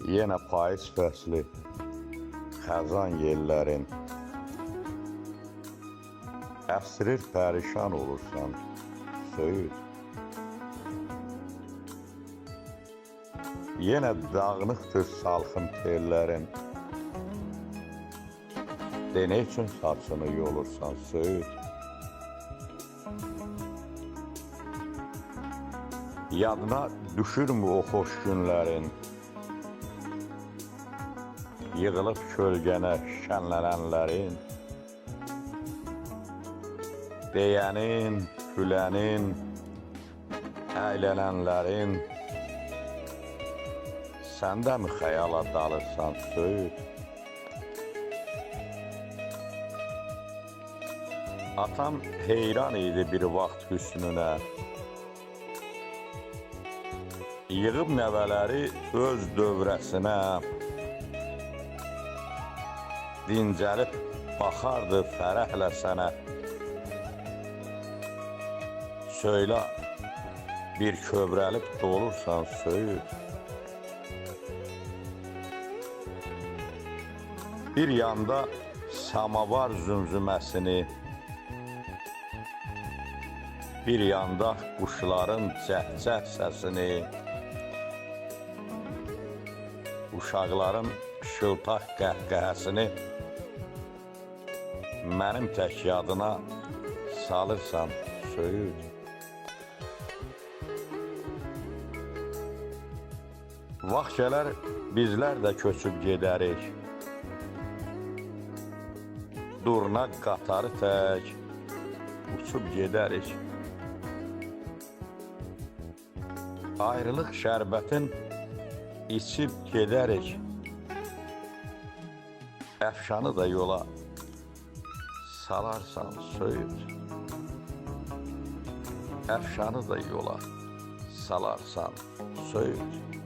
Yenə payız fəsli, xəzan yellərin, əsrir pərişan olursan, söyüd. Yenə dağınıqdır salxım tellərin, de nə üçün saçını yolursan, söyüd. Yadına düşürmü o xoş günlərin, yığılıb kölgənə şənlənənlərin, deyənin, gülənin, əylənənlərin, sən də mi xəyala dalırsan, söyüd? Atam heyran idi bir vaxt hüsnünə, yığıb nəvələri öz dövrəsinə, dincəlib baxardı fərəhlə sənə. Söylə, bir kövrəlib dolursan, söyüd. Bir yanda samavar zümzüməsini, bir yanda quşların cəhcəh səsini, uşaqların şıltaq qəhqəhəsini mənim tək yadına salırsan, söyüd. Vaxt gələr, bizlər də köçüb gedərik, durna qatarı tək uçub gedərik. Ayrılıq şərbətin içib gedərik, əfşanı da yola salarsan, söyüd. Əfşanı da yola salarsan, söyüd.